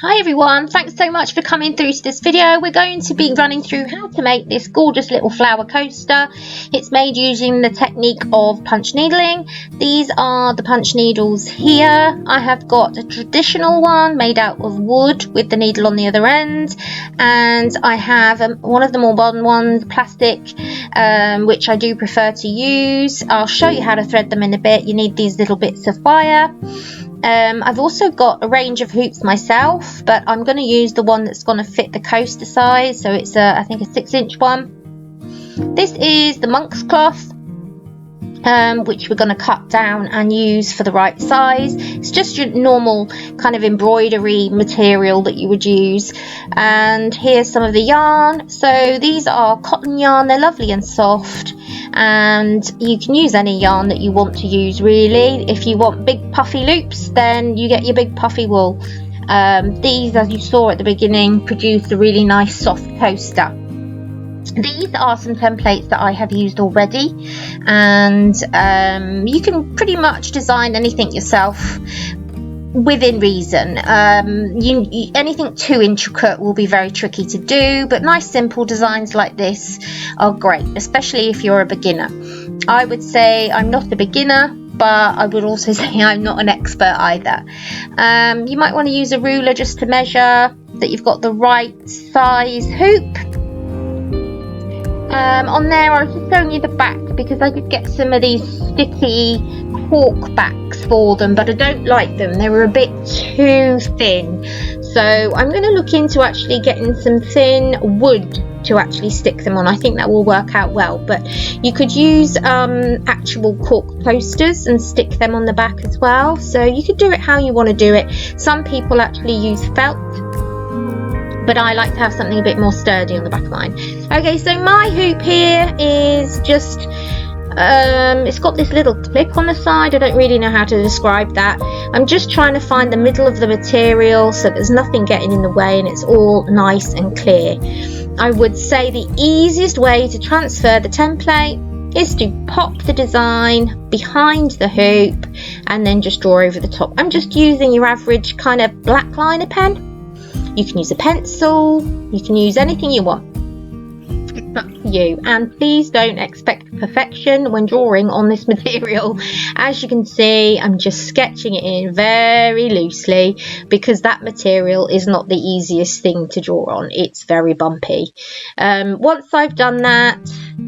Hi everyone, thanks so much for coming through to this video. We're going to be running through how to make this gorgeous little flower coaster. It's made using the technique of punch needling. These are the punch needles here. I have got a traditional one made out of wood with the needle on the other end, and I have one of the more modern ones, plastic, which I do prefer to use. I'll show you how to thread them in a bit. You need these little bits of wire. I've also got a range of hoops myself, but I'm going to use the one that's going to fit the coaster size, so it's I think a 6-inch one. This is the monk's cloth, which we're going to cut down and use for the right size. It's just your normal kind of embroidery material that you would use. And here's some of the yarn. So these are cotton yarn, they're lovely and soft, and you can use any yarn that you want to use really. If you want big puffy loops, then you get your big puffy wool. These, as you saw at the beginning, produce a really nice soft coaster. These are some templates that I have used already, and you can pretty much design anything yourself within reason. Anything too intricate will be very tricky to do, but nice simple designs like this are great, especially if you're a beginner. I would say I'm not a beginner, but I would also say I'm not an expert either. You might want to use a ruler just to measure that you've got the right size hoop. On there I was just showing you the back because I could get some of these sticky cork backs for them, but I don't like them. They were a bit too thin, so I'm going to look into actually getting some thin wood to actually stick them on. I think that will work out well, but you could use actual cork posters and stick them on the back as well, so you could do it how you want to do it. Some people actually use felt, but I like to have something a bit more sturdy on the back of mine. Okay, so my hoop here is just, it's got this little clip on the side. I don't really know how to describe that. I'm just trying to find the middle of the material so there's nothing getting in the way and it's all nice and clear. I would say the easiest way to transfer the template is to pop the design behind the hoop and then just draw over the top. I'm just using your average kind of black liner pen. You can use a pencil, you can use anything you want. It's up to you, and please don't expect perfection when drawing on this material. As you can see, I'm just sketching it in very loosely because that material is not the easiest thing to draw on. It's very bumpy. Once I've done that,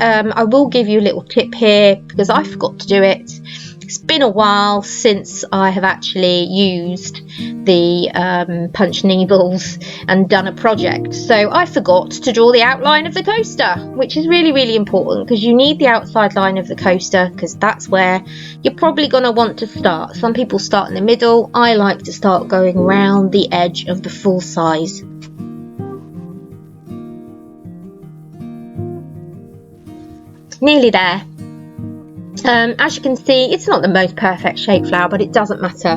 I will give you a little tip here because I forgot to do it. It's been a while since I have actually used the punch needles and done a project, so I forgot to draw the outline of the coaster, which is really, really important because you need the outside line of the coaster because that's where you're probably going to want to start. Some people start in the middle. I like to start going around the edge of the full size. Nearly there. As you can see, it's not the most perfect shaped flower, but it doesn't matter.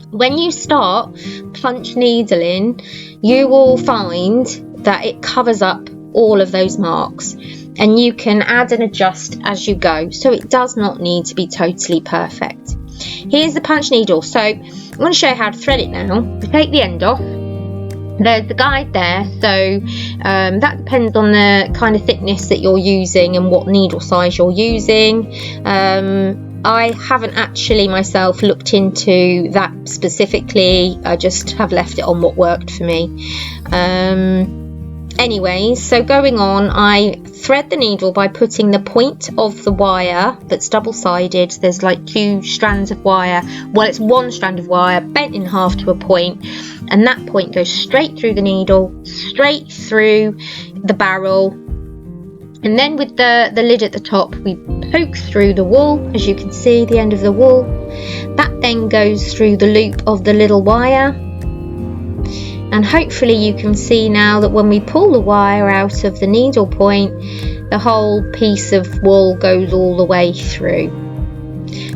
When you start punch needling, you will find that it covers up all of those marks, and you can add and adjust as you go, so it does not need to be totally perfect. Here's the punch needle, so I'm going to show you how to thread it now. We take the end off. There's the guide there, so that depends on the kind of thickness that you're using and what needle size you're using. I haven't actually myself looked into that specifically. I just have left it on what worked for me. Anyways, so going on, I thread the needle by putting the point of the wire that's double-sided. There's like 2 strands of wire. Well, it's 1 strand of wire bent in half to a point, and that point goes straight through the needle, straight through the barrel, and then with the lid at the top, we poke through the wool. As you can see, the end of the wool. That then goes through the loop of the little wire. And hopefully you can see now that when we pull the wire out of the needle point, the whole piece of wool goes all the way through.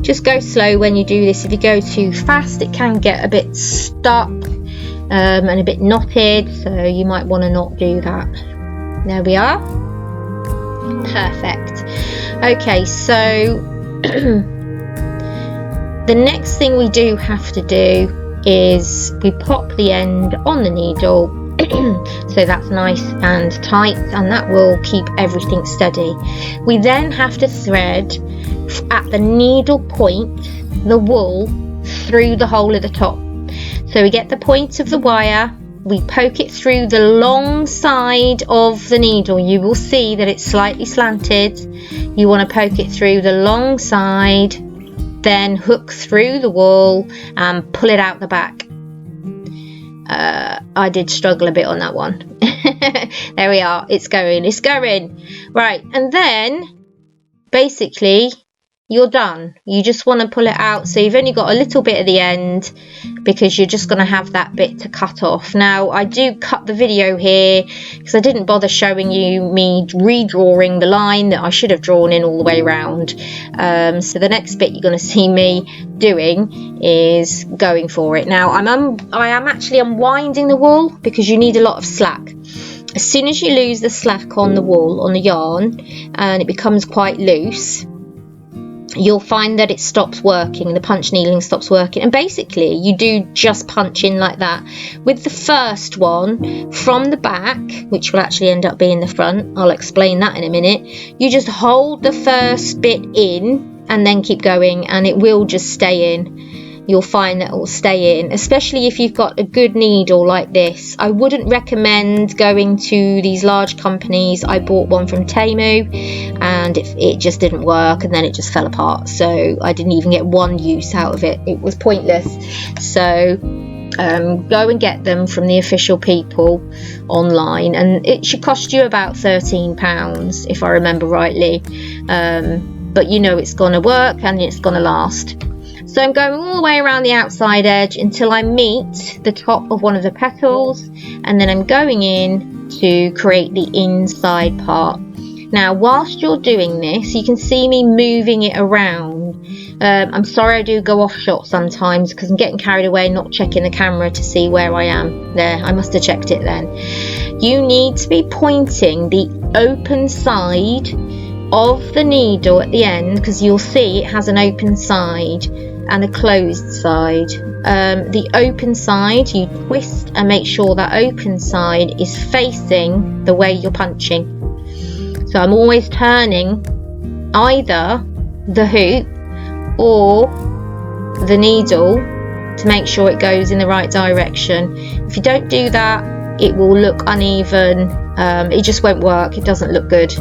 Just go slow when you do this. If you go too fast, it can get a bit stuck and a bit knotted, so you might want to not do that. There we are. Perfect. Okay, so the next thing we do have to do is we pop the end on the needle so that's nice and tight, and that will keep everything steady. We then have to thread at the needle point the wool through the hole at the top. So we get the point of the wire, we poke it through the long side of the needle. You will see that it's slightly slanted. You want to poke it through the long side, then hook through the wool and pull it out the back. I did struggle a bit on that one. There we are, it's going right, and then basically you're done. You just want to pull it out, so you've only got a little bit at the end because you're just going to have that bit to cut off. Now I do cut the video here because I didn't bother showing you me redrawing the line that I should have drawn in all the way around. So the next bit you're going to see me doing is going for it. Now I am actually unwinding the wool because you need a lot of slack. As soon as you lose the slack on the wool, on the yarn, and it becomes quite loose, you'll find that it stops working, the punch needling stops working, and basically you do just punch in like that. With the first one from the back, which will actually end up being the front, I'll explain that in a minute, you just hold the first bit in and then keep going and it will just stay in. You'll find that it will stay in, especially if you've got a good needle like this. I wouldn't recommend going to these large companies. I bought one from Temu and it just didn't work, and then it just fell apart, so I didn't even get one use out of it. It was pointless. So go and get them from the official people online, and it should cost you about £13 if I remember rightly, but you know it's gonna work and it's gonna last. So I'm going all the way around the outside edge until I meet the top of one of the petals, and then I'm going in to create the inside part. Now whilst you're doing this, you can see me moving it around. I'm sorry I do go off shot sometimes because I'm getting carried away, not checking the camera to see where I am. There, I must have checked it then. You need to be pointing the open side of the needle at the end, because you'll see it has an open side and a closed side. The open side you twist and make sure that open side is facing the way you're punching. So I'm always turning either the hoop or the needle to make sure it goes in the right direction. If you don't do that, it will look uneven. It just won't work. It doesn't look good.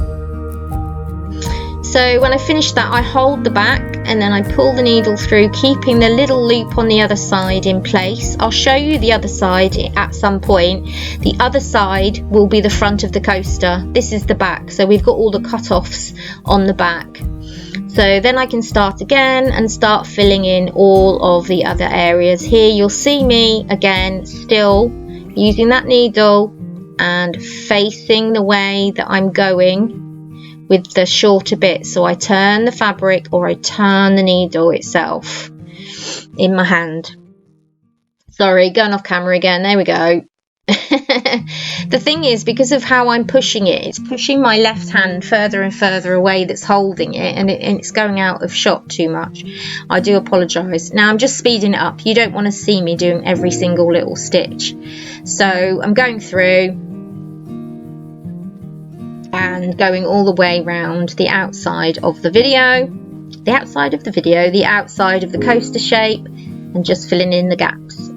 So when I finish that, I hold the back and then I pull the needle through, keeping the little loop on the other side in place. I'll show you the other side at some point. The other side will be the front of the coaster. This is the back, so we've got all the cut-offs on the back. So then I can start again and start filling in all of the other areas. Here you'll see me again still using that needle and facing the way that I'm going with the shorter bit. So I turn the fabric or I turn the needle itself in my hand. Sorry, going off camera again. There we go. The thing is, because of how I'm pushing it, it's pushing my left hand further and further away that's holding it, and it's going out of shot too much. I do apologise. Now I'm just speeding it up. You don't want to see me doing every single little stitch. So I'm going through and going all the way around the outside of the video, the outside of the coaster shape, and just filling in the gaps.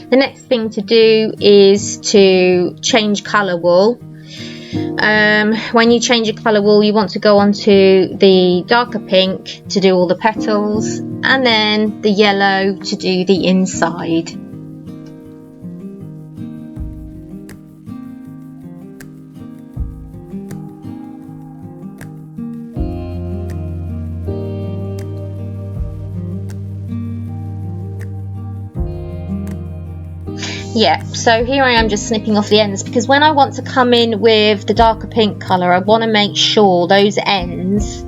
The next thing to do is to change colour wool. When you change your colour wool, you want to go onto the darker pink to do all the petals, and then the yellow to do the inside. Yeah, so here I am just snipping off the ends, because when I want to come in with the darker pink colour, I want to make sure those ends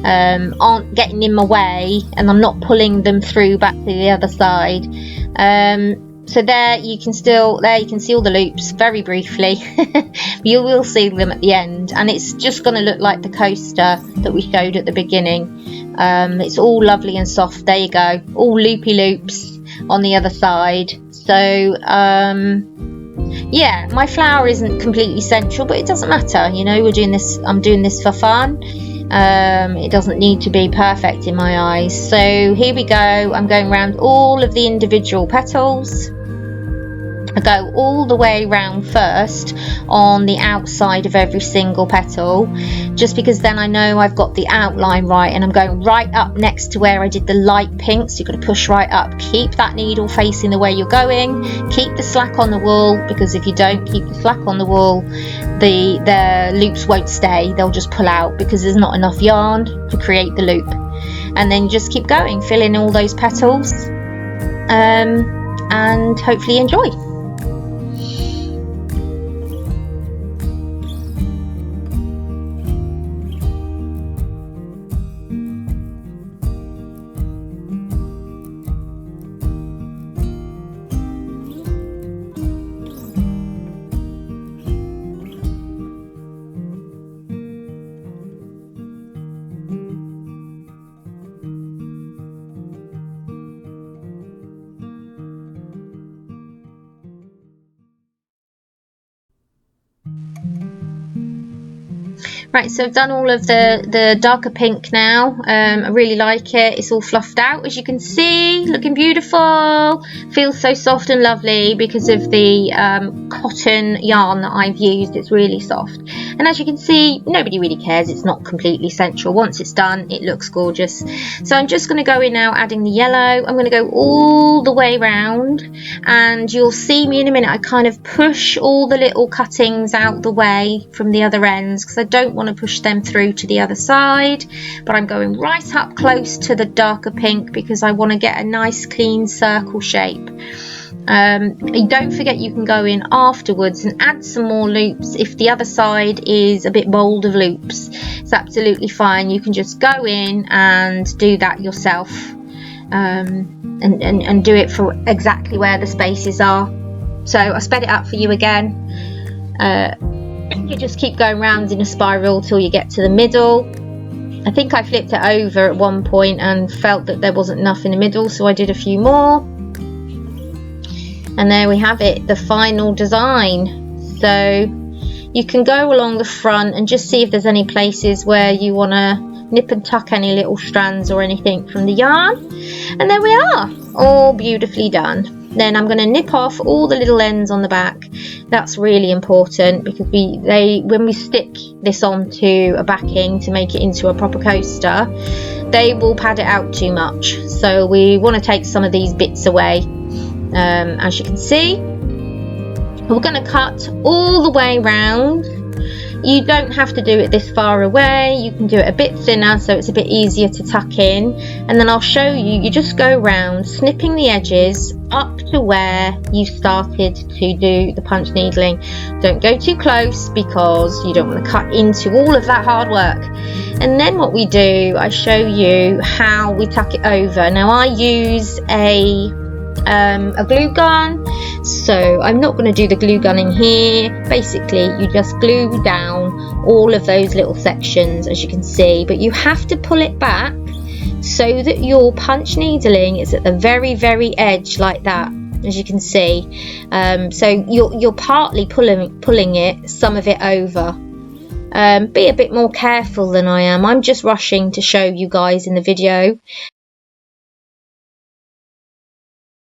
aren't getting in my way and I'm not pulling them through back to the other side. So there you can see all the loops very briefly. You will see them at the end, and it's just going to look like the coaster that we showed at the beginning. It's all lovely and soft. There you go, all loopy loops on the other side. So yeah, my flower isn't completely central, but it doesn't matter, you know, I'm doing this for fun. It doesn't need to be perfect in my eyes. So here we go, I'm going around all of the individual petals. I go all the way around first on the outside of every single petal, just because then I know I've got the outline right, and I'm going right up next to where I did the light pink. So you've got to push right up, keep that needle facing the way you're going, keep the slack on the wool, because if you don't keep the slack on the wool, the loops won't stay, they'll just pull out because there's not enough yarn to create the loop. And then you just keep going, fill in all those petals, and hopefully enjoy. Right, so I've done all of the darker pink now. I really like it. It's all fluffed out, as you can see, looking beautiful. Feels so soft and lovely because of the cotton yarn that I've used. It's really soft. And as you can see, nobody really cares. It's not completely central. Once it's done, it looks gorgeous. So I'm just going to go in now, adding the yellow. I'm going to go all the way round, and you'll see me in a minute. I kind of push all the little cuttings out the way from the other ends because I don't want to push them through to the other side, but I'm going right up close to the darker pink because I want to get a nice clean circle shape. Don't forget you can go in afterwards and add some more loops if the other side is a bit bold of loops. It's absolutely fine. You can just go in and do that yourself, and do it for exactly where the spaces are. So I sped it up for you again. You just keep going round in a spiral till you get to the middle. I think I flipped it over at one point and felt that there wasn't enough in the middle, so I did a few more. And there we have it, the final design. So you can go along the front and just see if there's any places where you want to nip and tuck any little strands or anything from the yarn. And there we are, all beautifully done. Then I'm going to nip off all the little ends on the back. That's really important because when we stick this onto a backing to make it into a proper coaster, they will pad it out too much. So we want to take some of these bits away. As you can see, we're going to cut all the way round. You don't have to do it this far away. You can do it a bit thinner so it's a bit easier to tuck in. And then I'll show you, you just go round snipping the edges up to where you started to do the punch needling. Don't go too close because you don't want to cut into all of that hard work. And then what we do, I show you how we tuck it over. Now I use a glue gun, so I'm not going to do the glue gunning here. Basically you just glue down all of those little sections, as you can see, but you have to pull it back so that your punch needling is at the very edge like that, as you can see. So you're partly pulling it, some of it over. Be a bit more careful than I am. I'm just rushing to show you guys in the video.